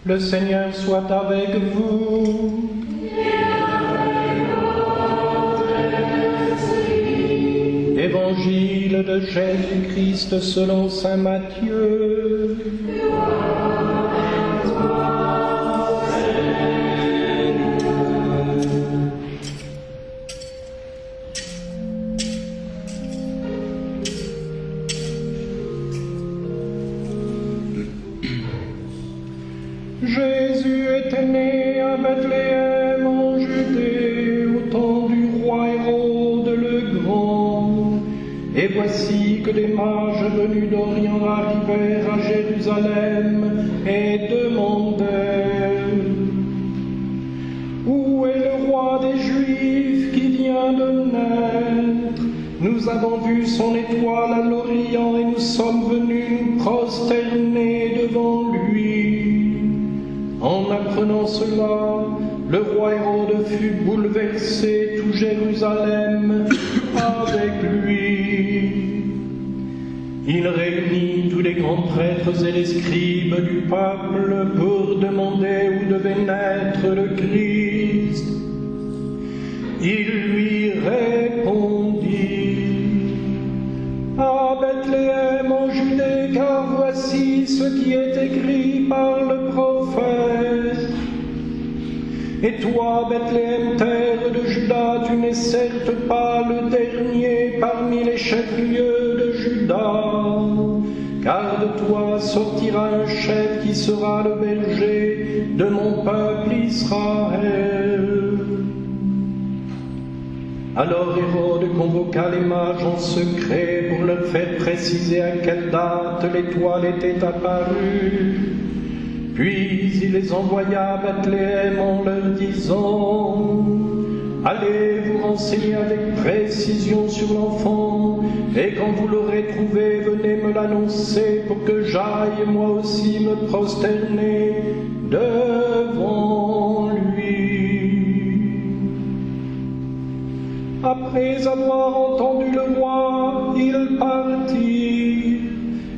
Le Seigneur soit avec vous. Évangile de Jésus-Christ selon saint Matthieu. Jésus était né à Bethléem en Judée au temps du roi Hérode le Grand. Et voici que des mages venus d'Orient arrivèrent à Jérusalem et demandèrent: Où est le roi des Juifs qui vient de naître? Nous avons vu son étoile à l'Orient et nous sommes venus nous prosterner devant lui. En apprenant cela, le roi Hérode fut bouleversé, tout Jérusalem avec lui. Il réunit tous les grands prêtres et les scribes du peuple pour demander où devait naître le Christ. Il lui répondit: À Bethléem en Judée, car voici ce qui est écrit par le prophète. Et toi, Bethléem, terre de Juda, tu n'es certes pas le dernier parmi les chefs-lieux de Juda, car de toi sortira un chef qui sera le berger de mon peuple Israël. Alors Hérode convoqua les mages en secret pour leur faire préciser à quelle date l'étoile était apparue. Puis il les envoya à Bethléem en leur disant: Allez vous renseigner avec précision sur l'enfant, et quand vous l'aurez trouvé, venez me l'annoncer pour que j'aille moi aussi me prosterner devant lui. Après avoir entendu le roi, ils partirent.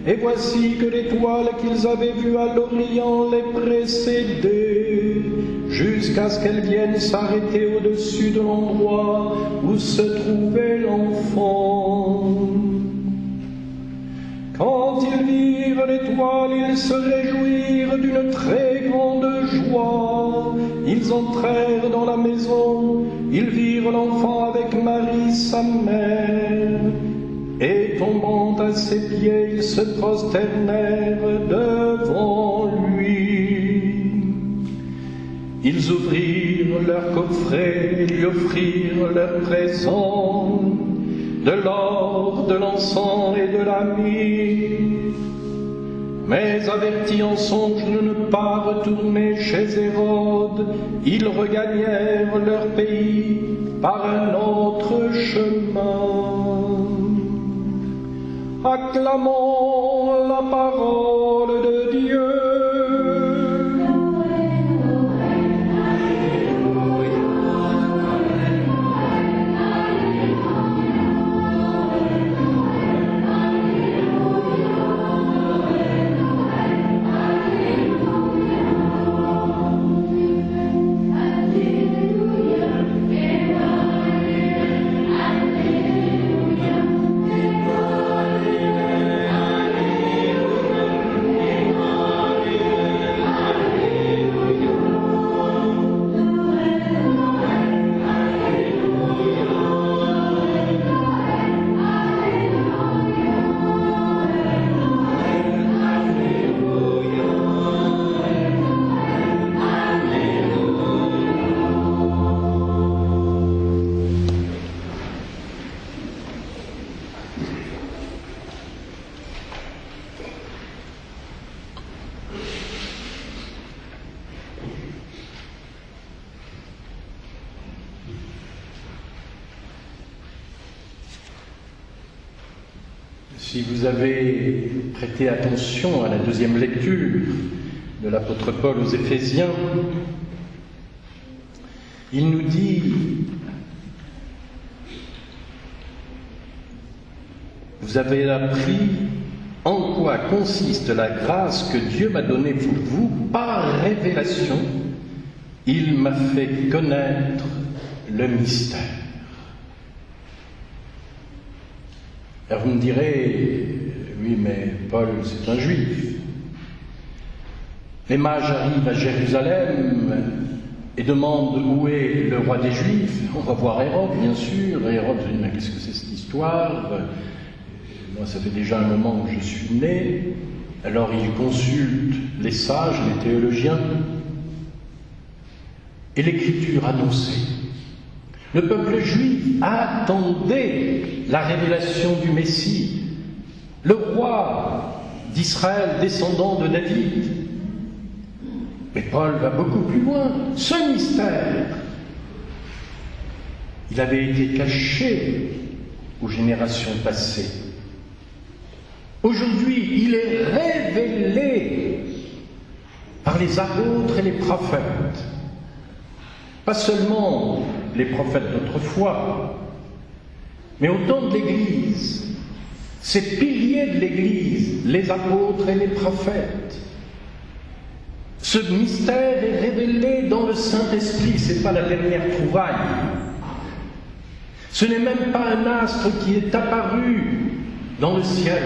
Et voici que l'étoile qu'ils avaient vue à l'Orient les précédait, jusqu'à ce qu'elle vienne s'arrêter au-dessus de l'endroit où se trouvait l'enfant. Quand ils virent l'étoile, ils se réjouirent d'une très grande joie. Ils entrèrent dans la maison, ils virent l'enfant avec Marie, sa mère. Et tombant à ses pieds, ils se prosternèrent devant lui. Ils ouvrirent leur coffret et lui offrirent leurs présents, de l'or, de l'encens et de la myrrhe. Mais avertis en songe de ne pas retourner chez Hérode, ils regagnèrent leur pays par un autre chemin. Acclamons la parole de Dieu. Si vous avez prêté attention à la deuxième lecture de l'apôtre Paul aux Éphésiens, il nous dit: vous avez appris en quoi consiste la grâce que Dieu m'a donnée pour vous par révélation, il m'a fait connaître le mystère. Alors vous me direz, oui, mais Paul, c'est un juif. Les mages arrivent à Jérusalem et demandent où est le roi des Juifs. On va voir Hérode, bien sûr. Et Hérode dit, mais qu'est-ce que c'est cette histoire? Moi, ça fait déjà un moment que je suis né. Alors il consulte les sages, les théologiens, et l'Écriture annonçait. Le peuple juif attendait la révélation du Messie, le roi d'Israël descendant de David. Mais Paul va beaucoup plus loin. Ce mystère, il avait été caché aux générations passées. Aujourd'hui, il est révélé par les apôtres et les prophètes. Pas seulement les prophètes d'autrefois, mais au temps de l'Église, ces piliers de l'Église, les apôtres et les prophètes. Ce mystère est révélé dans le Saint-Esprit, ce n'est pas la dernière trouvaille. Ce n'est même pas un astre qui est apparu dans le ciel.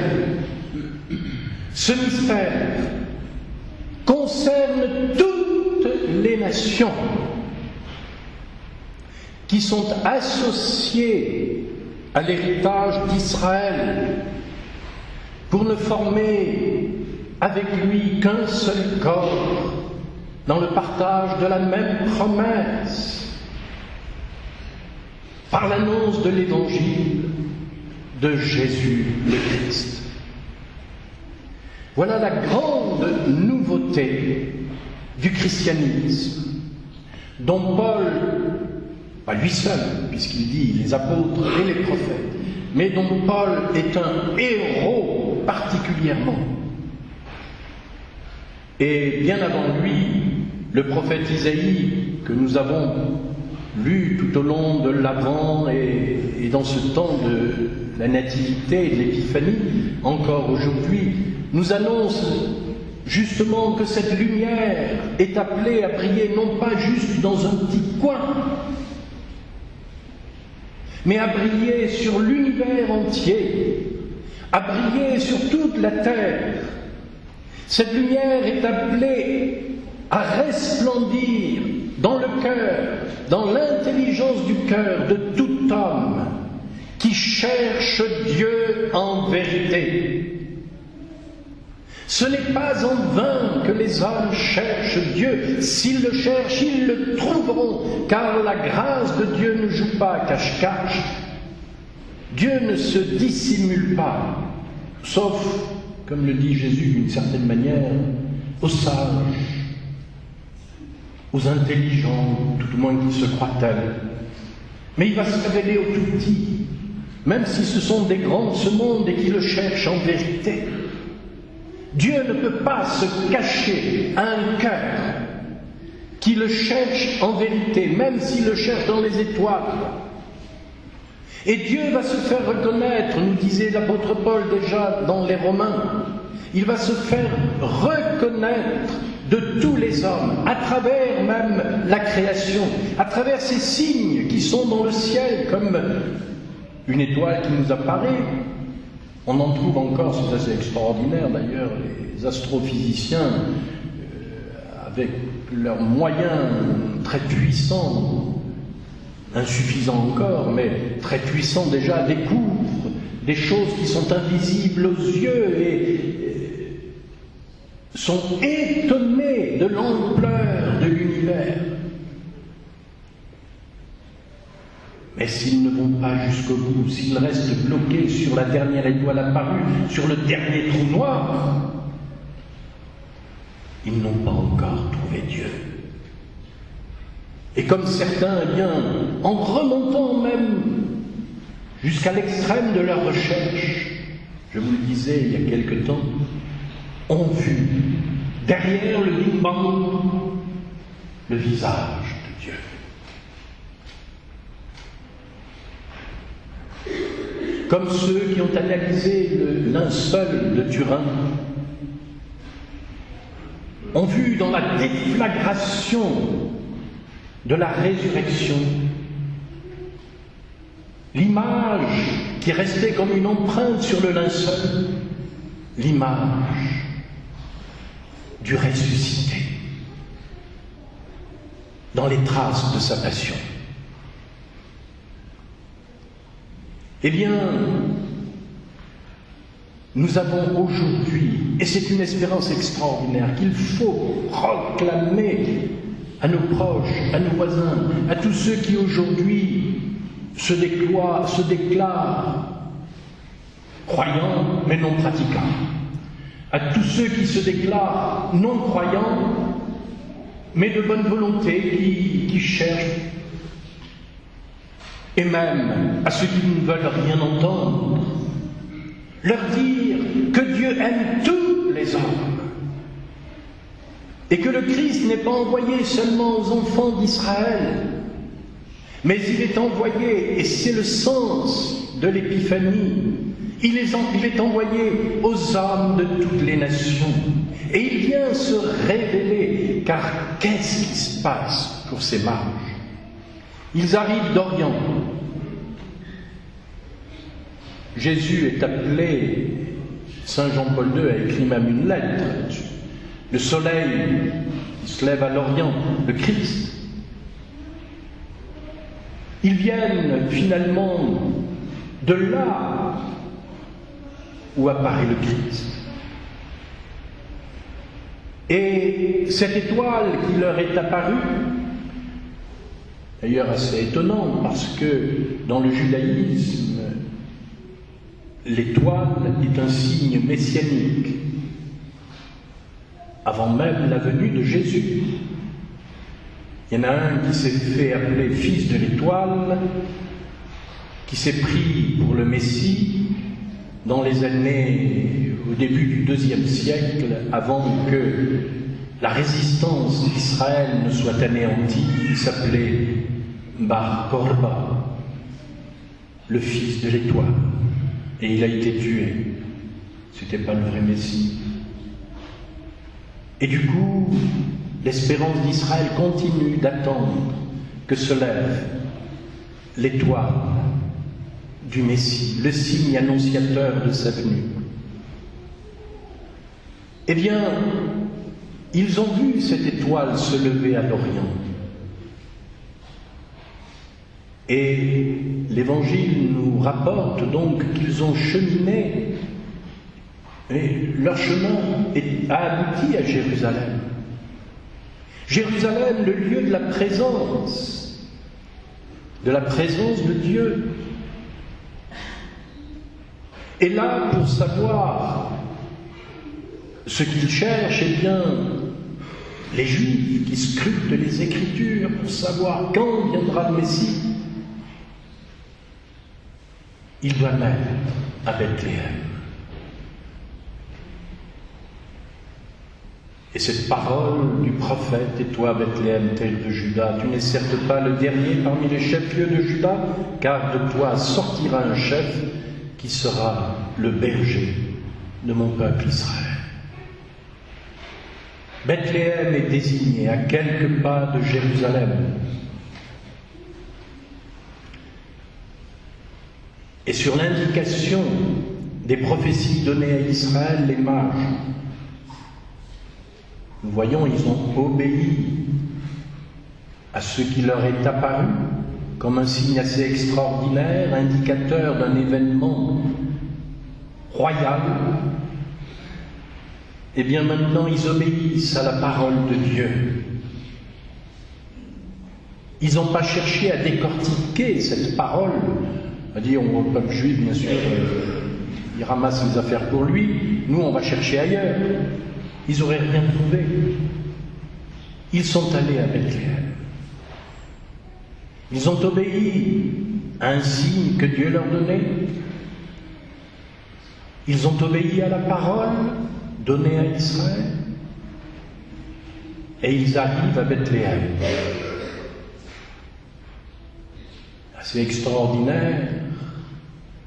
Ce mystère concerne toutes les nations qui sont associées à l'héritage d'Israël pour ne former avec lui qu'un seul corps dans le partage de la même promesse par l'annonce de l'Évangile de Jésus le Christ. Voilà la grande nouveauté du christianisme dont Paul, pas lui seul, puisqu'il dit les apôtres et les prophètes, mais dont Paul est un héros particulièrement. Et bien avant lui, le prophète Isaïe, que nous avons lu tout au long de l'Avent et dans ce temps de la Nativité et de l'Épiphanie, encore aujourd'hui, nous annonce justement que cette lumière est appelée à briller non pas juste dans un petit coin, mais à briller sur l'univers entier, à briller sur toute la terre. Cette lumière est appelée à resplendir dans le cœur, dans l'intelligence du cœur de tout homme qui cherche Dieu en vérité. Ce n'est pas en vain que les hommes cherchent Dieu. S'ils le cherchent, ils le trouveront, car la grâce de Dieu ne joue pas cache-cache. Dieu ne se dissimule pas, sauf, comme le dit Jésus d'une certaine manière, aux sages, aux intelligents, tout au moins qui se croient tels. Mais il va se révéler aux tout petits, même si ce sont des grands de ce monde et qui le cherchent en vérité. Dieu ne peut pas se cacher à un cœur qui le cherche en vérité, même s'il le cherche dans les étoiles. Et Dieu va se faire reconnaître, nous disait l'apôtre Paul déjà dans les Romains, il va se faire reconnaître de tous les hommes, à travers même la création, à travers ces signes qui sont dans le ciel, comme une étoile qui nous apparaît. On en trouve encore, c'est assez extraordinaire d'ailleurs, les astrophysiciens, avec leurs moyens très puissants, insuffisants encore, mais très puissants déjà, découvrent des choses qui sont invisibles aux yeux et sont étonnés de l'ampleur de l'univers. Mais s'ils ne vont pas jusqu'au bout, s'ils restent bloqués sur la dernière étoile apparue, sur le dernier trou noir, ils n'ont pas encore trouvé Dieu. Et comme certains, eh bien, en remontant même jusqu'à l'extrême de leur recherche, je vous le disais il y a quelque temps, ont vu derrière le Big Bang le visage de Dieu. Comme ceux qui ont analysé le linceul de Turin, ont vu dans la déflagration de la résurrection l'image qui restait comme une empreinte sur le linceul, l'image du ressuscité dans les traces de sa passion. Eh bien, nous avons aujourd'hui, et c'est une espérance extraordinaire qu'il faut proclamer à nos proches, à nos voisins, à tous ceux qui aujourd'hui se déclarent croyants mais non pratiquants, à tous ceux qui se déclarent non croyants mais de bonne volonté, qui cherchent, et même à ceux qui ne veulent rien entendre, leur dire que Dieu aime tous les hommes et que le Christ n'est pas envoyé seulement aux enfants d'Israël, mais il est envoyé, et c'est le sens de l'Épiphanie, il est envoyé aux hommes de toutes les nations. Et il vient se révéler, car qu'est-ce qui se passe pour ces mages? Ils arrivent d'Orient. Jésus est appelé, Saint Jean-Paul II a écrit même une lettre, le soleil qui se lève à l'Orient, le Christ. Ils viennent finalement de là où apparaît le Christ. Et cette étoile qui leur est apparue, d'ailleurs assez étonnant parce que dans le judaïsme, l'étoile est un signe messianique, avant même la venue de Jésus. Il y en a un qui s'est fait appeler fils de l'étoile, qui s'est pris pour le Messie dans les années, au début du IIe siècle, avant que la résistance d'Israël ne soit anéantie. Il s'appelait Bar Korba, le fils de l'étoile, et il a été tué. C'était pas le vrai Messie. Et du coup, l'espérance d'Israël continue d'attendre que se lève l'étoile du Messie, le signe annonciateur de sa venue. Eh bien, ils ont vu cette étoile se lever à l'Orient. Et l'Évangile nous rapporte donc qu'ils ont cheminé, et leur chemin a abouti à Jérusalem. Jérusalem, le lieu de la présence de Dieu. Et là, pour savoir ce qu'ils cherchent, eh bien, les Juifs qui scrutent les Écritures pour savoir quand viendra le Messie, ils doivent mettre à Bethléem. Et cette parole du prophète, « Et toi, Bethléem, terre de Juda, tu n'es certes pas le dernier parmi les chefs-lieux de Juda, car de toi sortira un chef qui sera le berger de mon peuple Israël. » Bethléem est désigné à quelques pas de Jérusalem. Et sur l'indication des prophéties données à Israël, les mages, nous voyons, ils ont obéi à ce qui leur est apparu comme un signe assez extraordinaire, indicateur d'un événement royal. Eh bien maintenant, ils obéissent à la parole de Dieu. Ils n'ont pas cherché à décortiquer cette parole, à dire, au peuple juif, bien sûr, il ramasse les affaires pour lui, nous on va chercher ailleurs. Ils n'auraient rien trouvé. Ils sont allés à Bethléem. Ils ont obéi à un signe que Dieu leur donnait. Ils ont obéi à la parole donnée à Israël. Et ils arrivent à Bethléem. C'est extraordinaire.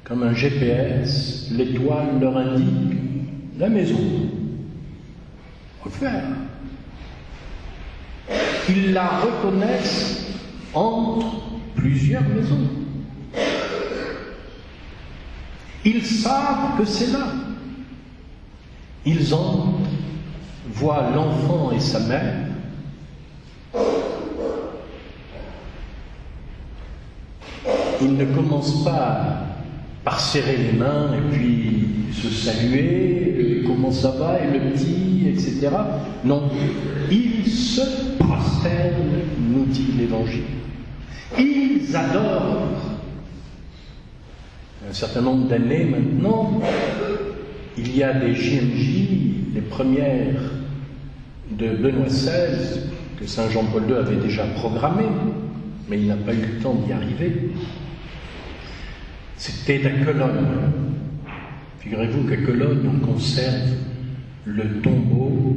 Comme un GPS, l'étoile leur indique la maison. Faut le faire. Ils la reconnaissent entre plusieurs maisons. Ils savent que c'est là. Ils entrent, voient l'enfant et sa mère. Ils ne commencent pas par serrer les mains et puis se saluer, comment ça va, et le petit, etc. Non, ils se prosternent, nous dit l'Évangile. Ils adorent. Un certain nombre d'années maintenant, il y a des JMJ, les premières de Benoît XVI, que Saint Jean-Paul II avait déjà programmées, mais il n'a pas eu le temps d'y arriver. C'était à Cologne. Figurez-vous qu'à Cologne, on conserve le tombeau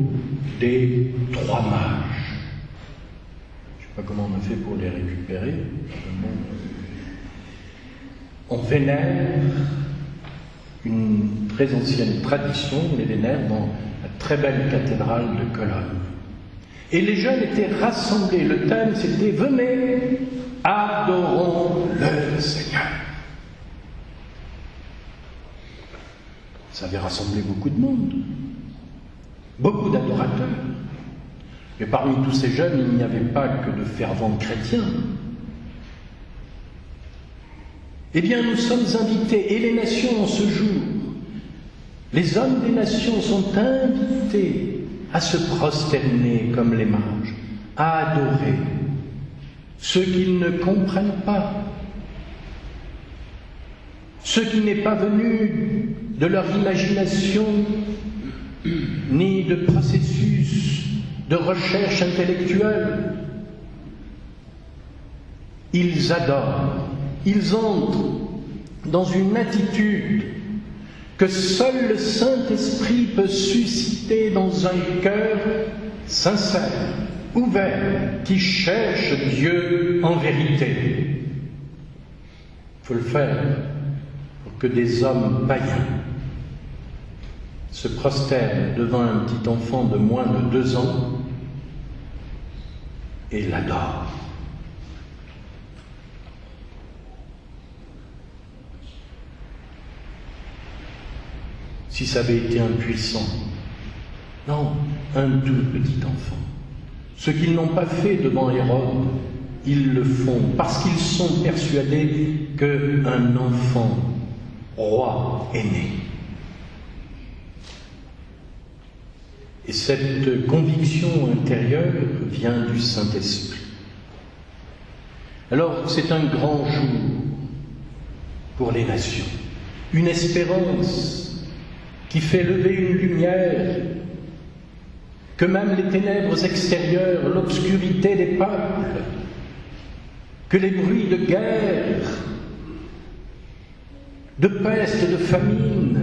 des 3 mages. Je ne sais pas comment on a fait pour les récupérer. On vénère une très ancienne tradition, on les vénère dans la très belle cathédrale de Cologne. Et les jeunes étaient rassemblés. Le thème, c'était « Venez, adorons le Seigneur ». Ça avait rassemblé beaucoup de monde, beaucoup d'adorateurs. Et parmi tous ces jeunes, il n'y avait pas que de fervents chrétiens. Eh bien, nous sommes invités, et les nations en ce jour, les hommes des nations sont invités à se prosterner comme les mages, à adorer ceux qu'ils ne comprennent pas, ce qui n'est pas venu de leur imagination, ni de processus de recherche intellectuelle. Ils adorent, ils entrent dans une attitude que seul le Saint-Esprit peut susciter dans un cœur sincère, ouvert, qui cherche Dieu en vérité. Il faut le faire pour que des hommes païens se prosternent devant un petit enfant de moins de 2 ans et l'adorent. Si ça avait été un puissant, non, un tout petit enfant. Ce qu'ils n'ont pas fait devant Hérode, ils le font parce qu'ils sont persuadés qu'un enfant roi est né. Et cette conviction intérieure vient du Saint-Esprit. Alors, c'est un grand jour pour les nations, une espérance qui fait lever une lumière que même les ténèbres extérieures, l'obscurité des peuples, que les bruits de guerre, de peste, de famine,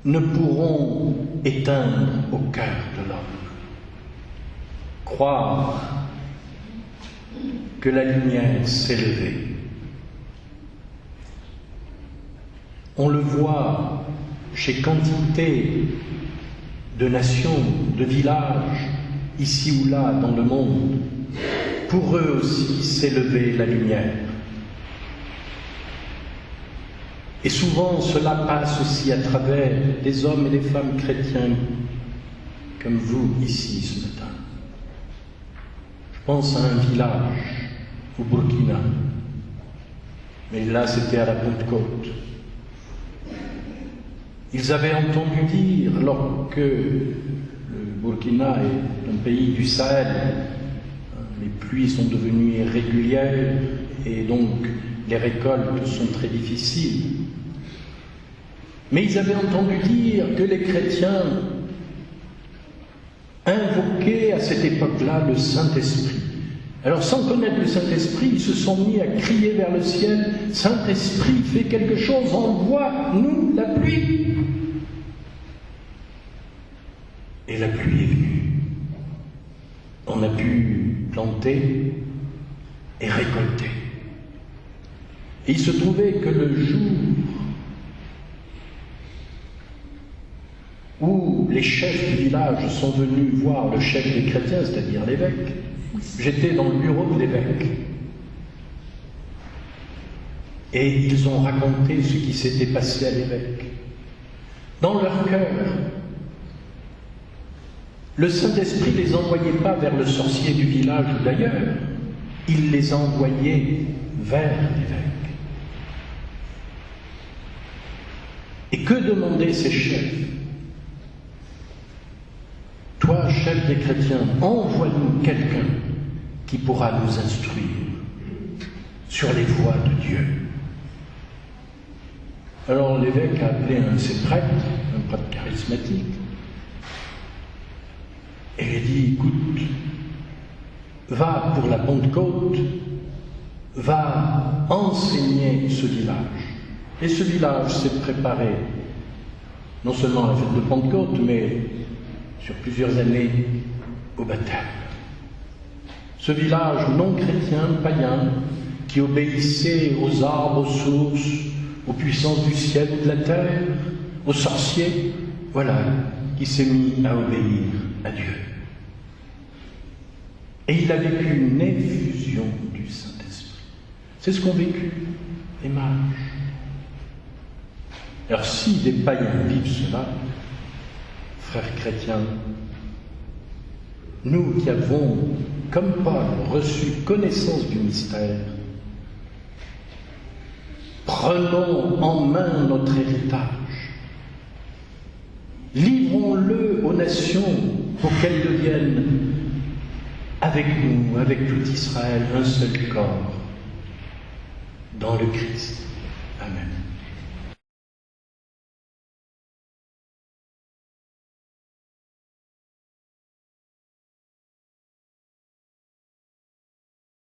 ne pourront éteindre au cœur de l'homme. Croire que la lumière s'est levée. On le voit chez quantité de nations, de villages, ici ou là dans le monde. Pour eux aussi s'est levée la lumière. Et souvent cela passe aussi à travers des hommes et des femmes chrétiens comme vous ici ce matin. Je pense à un village au Burkina, mais là c'était à la Pentecôte. Ils avaient entendu dire, alors que le Burkina est un pays du Sahel, les pluies sont devenues irrégulières et donc les récoltes sont très difficiles. Mais ils avaient entendu dire que les chrétiens invoquaient à cette époque-là le Saint-Esprit. Alors sans connaître le Saint-Esprit, ils se sont mis à crier vers le ciel « Saint-Esprit, fais quelque chose, envoie-nous la pluie !» Et la pluie est venue. On a pu planter et récolter. Et il se trouvait que le jour où les chefs du village sont venus voir le chef des chrétiens, c'est-à-dire l'évêque, j'étais dans le bureau de l'évêque. Et ils ont raconté ce qui s'était passé à l'évêque. Dans leur cœur, le Saint-Esprit ne les envoyait pas vers le sorcier du village ou d'ailleurs, il les envoyait vers l'évêque. Et que demandaient ces chefs? Toi, chef des chrétiens, envoie-nous quelqu'un qui pourra nous instruire sur les voies de Dieu. Alors l'évêque a appelé un de ses prêtres, un prêtre charismatique, et il a dit, écoute, va pour la Pentecôte, va enseigner ce village. Et ce village s'est préparé, non seulement à la fête de Pentecôte, mais sur plusieurs années au baptême. Ce village non chrétien, païen, qui obéissait aux arbres, aux sources, aux puissances du ciel ou de la terre, aux sorciers, voilà, qui s'est mis à obéir à Dieu. Et il a vécu une effusion du Saint-Esprit. C'est ce qu'ont vécu les mages. Alors si des païens vivent cela, frères chrétiens, nous qui avons, comme Paul, reçu connaissance du mystère, prenons en main notre héritage, livrons-le aux nations pour qu'elles deviennent, avec nous, avec tout Israël, un seul corps dans le Christ.